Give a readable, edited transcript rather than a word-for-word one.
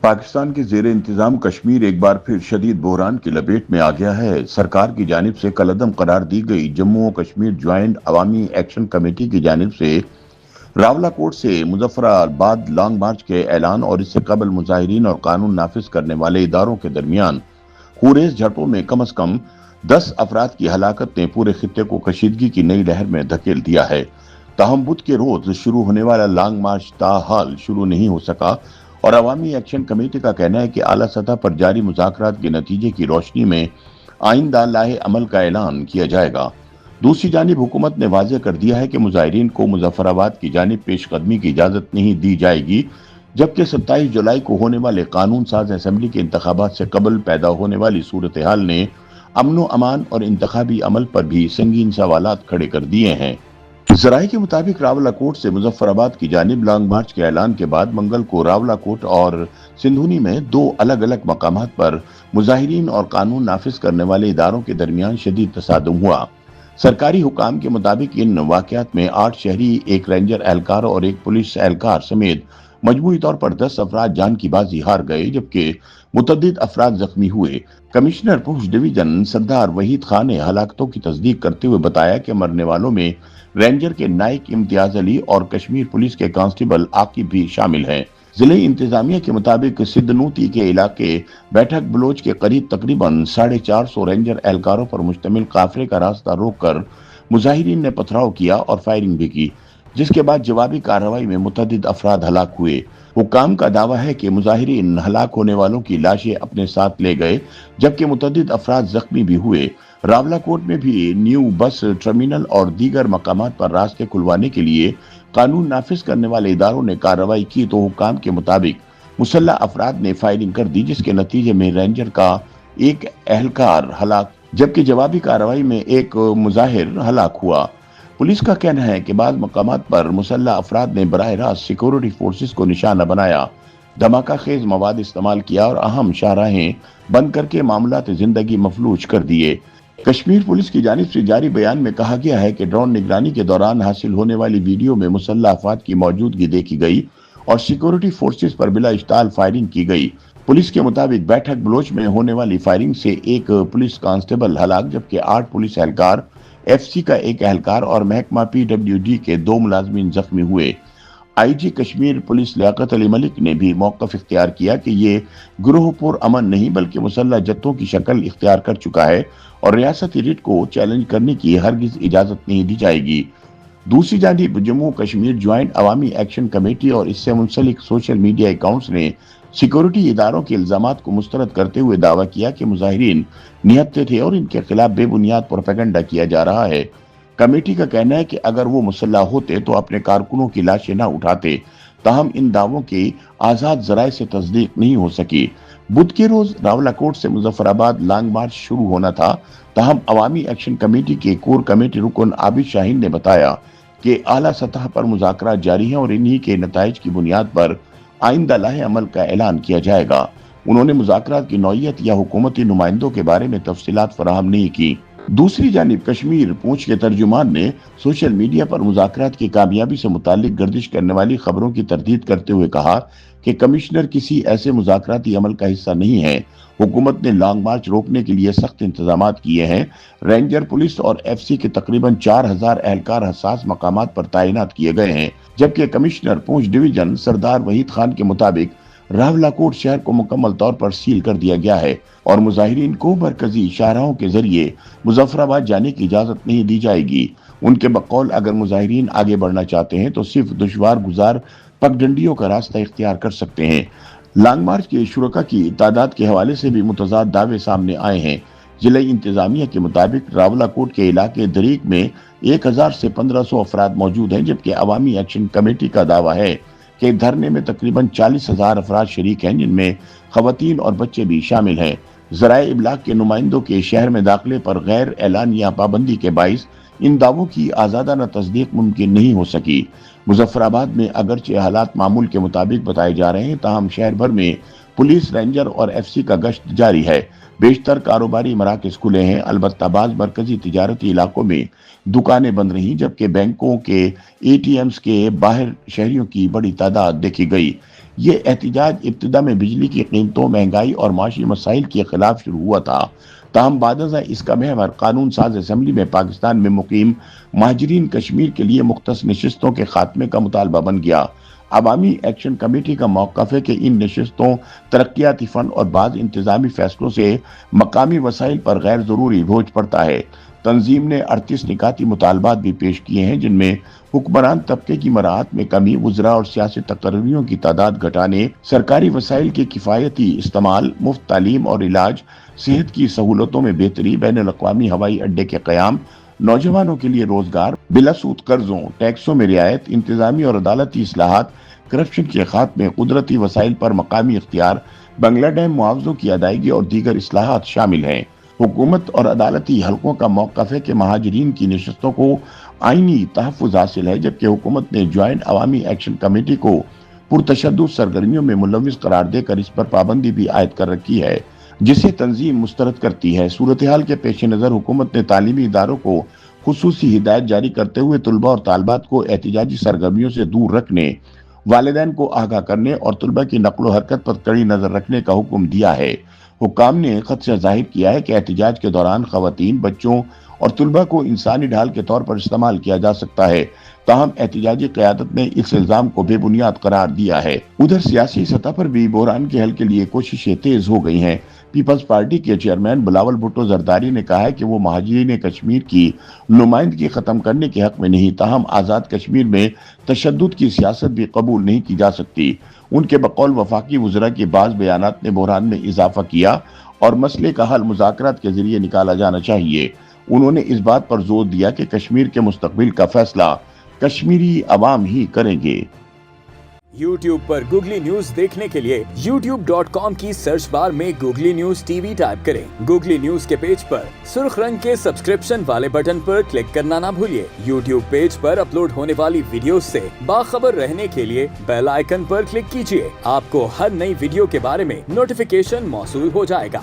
पाकिस्तान के ज़ेरे इंतजाम कश्मीर एक बार फिर शदीद बहरान की लपेट में आ गया है। सरकार की जानिब से कलअदम करार दी गई जम्मू और कश्मीर ज्वाइंट अवामी एक्शन कमेटी की जानिब से रावलाकोट से मुजफ्फराबाद लॉन्ग मार्च के ऐलान और इससे कबल मुजाहिरीन और कानून नाफिज करने वाले इदारों के दरमियान खूरेज झड़पों में कम से कम 10 अफराद की हलाकत ने पूरे खित्ते को कशीदगी की नई लहर में धकेल दिया है। ताहम बुध के रोज शुरू होने वाला लॉन्ग मार्च ताहाल शुरू नहीं हो सका और अवामी एक्शन कमेटी का कहना है कि आला सतह पर जारी मुज़ाकरात के नतीजे की रोशनी में आइंदा लाहे अमल का ऐलान किया जाएगा। दूसरी जानिब हुकूमत ने वाज़ेह कर दिया है कि मुजाहिरीन को मुजफ्फराबाद की जानिब पेशकदमी की इजाज़त नहीं दी जाएगी, जबकि 27 जुलाई को होने वाले कानून साज असम्बली के इंतखाबात से कबल पैदा होने वाली सूरत हाल ने अमन अमान और इंतखाबी अमल पर भी संगीन सवालात खड़े कर दिए हैं। ज़राए के मुताबिक रावलाकोट से मुजफ्फराबाद की जानिब लॉन्ग मार्च के ऐलान के बाद मंगल को रावलाकोट और सिंधुनी में दो अलग अलग मकामात पर मुजाहिरीन और कानून नाफिज करने वाले इदारों के दरमियान शदीद तसादुम हुआ। सरकारी हुकाम के मुताबिक इन वाक़यात में 8 शहरी, एक रेंजर एहलकार और एक पुलिस एहलकार समेत मजमूई तौर पर 10 अफराद जान की बाजी हार गए, जबकि मुतअद्दिद अफराद जख्मी हुए। कमिश्नर पुंछ डिवीजन सरदार वहीद खान ने हलाकतों की तस्दीक करते हुए बताया कि मरने वालों में रेंजर के नाइक इम्तियाज अली और कश्मीर पुलिस के कांस्टेबल आकिब भी शामिल हैं। जिले इंतजामिया के मुताबिक सिद्धनूती के इलाके बैठक बलोच के करीब तकरीबन 450 रेंजर एहलकारों पर मुश्तमिल काफिले का रास्ता रोककर मुजाहिरीन ने पथराव किया और फायरिंग भी की, जिसके बाद जवाबी कार्रवाई में मुतअद्दिद अफराद हलाक हुए। हुकाम का दावा है कि मुजाहिरीन हलाक होने वालों की लाशें अपने साथ ले गए, जबकि मुतअद्दिद अफराद जख्मी भी हुए। रावलाकोट में भी न्यू बस टर्मिनल और दीगर मकामात पर रास्ते खुलवाने के लिए कानून नाफिज करने वाले इदारों ने कार्रवाई की तो हुकाम के मुताबिक मुसल्लह अफराद ने फायरिंग कर दी, जिसके नतीजे में रेंजर का एक एहलकार हलाक जबकि जवाबी कार्रवाई में एक मुजाहिर हलाक हुआ। पुलिस का कहना है कि बाद मकामात पर मुसल्लह अफराद ने बराह रास्त सिक्योरिटी फोर्सेस को निशाना बनाया, धमाका खेज मवाद इस्तेमाल किया और अहम शाहराहें बंद करके मामलात जिंदगी मफलूज कर दिए। कश्मीर पुलिस की जानिब से जारी बयान में कहा गया है कि ड्रोन निगरानी के दौरान हासिल होने वाली वीडियो में मुसल्लह अफराद की मौजूदगी देखी गई और सिक्योरिटी फोर्सेस पर बिला इश्ताल फायरिंग की गई। पुलिस के मुताबिक बैठक बलोच में होने वाली फायरिंग से एक पुलिस कांस्टेबल हलाक, जबकि 8 पुलिस एहलकार, एफसी का एक एहलकार और महकमा पीडब्ल्यूडी के 2 मुलाजमीन जख्मी हुए। आईजी कश्मीर पुलिस लियाकत अली मलिक ने भी मौक़िफ़ इख्तियार किया कि ये गिरोह पुर अमन नहीं बल्कि मुसल्लह जत्थों की शक्ल इख्तियार कर चुका है और रियासती रिट को चैलेंज करने की हरगिज इजाजत नहीं दी जाएगी। दूसरी जानिब जम्मू कश्मीर ज्वाइंट अवामी एक्शन कमेटी और इससे मुंसलिक सोशल मीडिया अकाउंट्स ने सिक्योरिटी इदारों के इल्जामात को मुस्तरद करते हुए दावा किया कि मुजाहिरीन निहत्ते थे और इनके खिलाफ बेबुनियाद प्रोपेगेंडा किया जा रहा है। कमेटी का कहना है कि अगर वो मुसल्लह होते तो अपने कारकुनों की लाशें न उठाते, ताहम इन दावों की आज़ाद ज़राए से तस्दीक नहीं हो सकी। बुध के रोज रावलाकोट से मुजफ्फराबाद लॉन्ग मार्च शुरू होना था, ताहम अवामी एक्शन कमेटी के कोर कमेटी रुकन आबिद शाहीन ने बताया कि आला सतह पर मुज़ाकरात जारी हैं और इन्हीं के नताइज की बुनियाद पर आइंदा लाहे अमल का ऐलान किया जाएगा। उन्होंने मुज़ाकरात की नौइयत या हुकूमती नुमाइंदों के बारे में तफसीलात फराहम नहीं की। दूसरी जानिब कश्मीर पूंछ के तर्जुमान ने सोशल मीडिया पर मुज़ाकरात की कामयाबी से मुतालिक गर्दिश करने वाली खबरों की तरदीद करते हुए कहा कि कमिश्नर किसी ऐसे मुज़ाकराती अमल का हिस्सा नहीं है। हुकूमत ने लॉन्ग मार्च रोकने के लिए सख्त इंतजामात किए हैं। रेंजर पुलिस और एफसी के तकरीबन 4000 एहलकार हसास मकामात पर तैनात किए गए हैं, जबकि कमिश्नर पूंछ डिवीजन सरदार वहीद खान के मुताबिक रावलाकोट शहर को मुकम्मल तौर पर सील कर दिया गया है और मुजाहिरीन को मरकजी शाहराहों के जरिए मुजफ्फराबाद जाने की इजाजत नहीं दी जाएगी। उनके बकौल अगर मुजाहिरीन आगे बढ़ना चाहते हैं तो सिर्फ दुश्वार गुजार पगडंडियों का रास्ता इख्तियार कर सकते हैं। लॉन्ग मार्च के शुरका की तादाद के हवाले से भी मुतजाद दावे सामने आए हैं। जिला इंतजामिया के मुताबिक रावलाकोट के इलाके दरीक में 1000 से 1500 अफराद मौजूद हैं, जबकि अवामी एक्शन कमेटी का दावा है कि धरने में तकरीबन 40,000 अफराद शरीक हैं, जिनमें खवातीन और बच्चे भी शामिल हैं। ज़राए इब्लाग के नुमाइंदों के शहर में दाखिले पर गैर एलानिया पाबंदी के बाइस इन दावों की आज़ादाना तस्दीक मुमकिन नहीं हो सकी। मुजफ्फराबाद में अगरचे हालात मामूल के मुताबिक बताए जा रहे हैं, ताहम शहर भर में पुलिस, रेंजर और एफसी का गश्त जारी है। बेशतर कारोबारी मराकज़ खुले हैं, अलबत्ता बाज़ मरकजी तिजारती इलाकों में दुकानें बंद रहीं, जबकि बैंकों के एटीएम्स के बाहर शहरियों की बड़ी तादाद देखी गई। یہ احتجاج ابتدا میں بجلی کی قیمتوں، مہنگائی اور معاشی مسائل کے خلاف شروع ہوا تھا، تاہم بعد ازاں اس کا محور قانون ساز اسمبلی میں پاکستان میں مقیم مہاجرین کشمیر کے لیے مختص نشستوں کے خاتمے کا مطالبہ بن گیا۔ عوامی ایکشن کمیٹی کا موقف ہے کہ ان نشستوں، ترقیاتی فنڈ اور بعض انتظامی فیصلوں سے مقامی وسائل پر غیر ضروری بوجھ پڑتا ہے۔ تنظیم نے 38 نکاتی مطالبات بھی پیش کیے ہیں، جن میں حکمران طبقے کی مراعات میں کمی، وزراء اور سیاسی تقرریوں کی تعداد گھٹانے، سرکاری وسائل کے کفایتی استعمال، مفت تعلیم اور علاج، صحت کی سہولتوں میں بہتری، بین الاقوامی ہوائی اڈے کے قیام، نوجوانوں کے لیے روزگار، بلا سود قرضوں، ٹیکسوں میں رعایت، انتظامی اور عدالتی اصلاحات، کرپشن کے خاتمے، قدرتی وسائل پر مقامی اختیار، بنگلہ ڈیم معاوضوں کی ادائیگی اور دیگر اصلاحات شامل ہیں۔ حکومت اور عدالتی حلقوں کا موقف ہے کہ مہاجرین کی نشستوں کو آئینی تحفظ حاصل ہے، جبکہ حکومت نے جوائنٹ عوامی ایکشن کمیٹی کو پرتشدد سرگرمیوں میں ملوث قرار دے کر اس پر پابندی بھی عائد کر رکھی ہے، جسے تنظیم مسترد کرتی ہے۔ صورتحال کے پیش نظر حکومت نے تعلیمی اداروں کو خصوصی ہدایت جاری کرتے ہوئے طلباء اور طالبات کو احتجاجی سرگرمیوں سے دور رکھنے، والدین کو آگاہ کرنے اور طلباء کی نقل و حرکت پر کڑی نظر رکھنے کا حکم دیا ہے۔ حکام نے خط سے ظاہر کیا ہے کہ احتجاج کے دوران خواتین، بچوں اور طلباء کو انسانی ڈھال کے طور پر استعمال کیا جا سکتا ہے، تاہم احتجاجی قیادت نے اس الزام کو بے بنیاد قرار دیا ہے۔ ادھر سیاسی سطح پر بھی بحران کے حل کے لیے کوششیں تیز ہو گئی ہیں۔ پیپلز پارٹی کے چیئرمین بلاول بھٹو زرداری نے کہا ہے کہ وہ مہاجرین کشمیر کی نمائندگی ختم کرنے کے حق میں نہیں، تاہم آزاد کشمیر میں تشدد کی سیاست بھی قبول نہیں کی جا سکتی۔ ان کے بقول وفاقی وزراء کے بعض بیانات نے بحران میں اضافہ کیا اور مسئلے کا حل مذاکرات کے ذریعے نکالا جانا چاہیے۔ انہوں نے اس بات پر زور دیا کہ کشمیر کے مستقبل کا فیصلہ کشمیری عوام ہی کریں گے۔ یوٹیوب پر گوگلی نیوز دیکھنے کے لیے youtube.com کی سرچ بار میں googly news T V type کریں۔ گوگلی نیوز کے پیج پر سرخ رنگ کے سبسکرپشن والے بٹن پر کلک کرنا نہ بھولیے۔ یوٹیوب پیج پر اپلوڈ ہونے والی ویڈیوز سے باخبر رہنے کے لیے بیل آئیکن پر کلک کیجیے۔ آپ کو ہر نئی ویڈیو کے بارے میں نوٹیفیکیشن موصول ہو جائے گا۔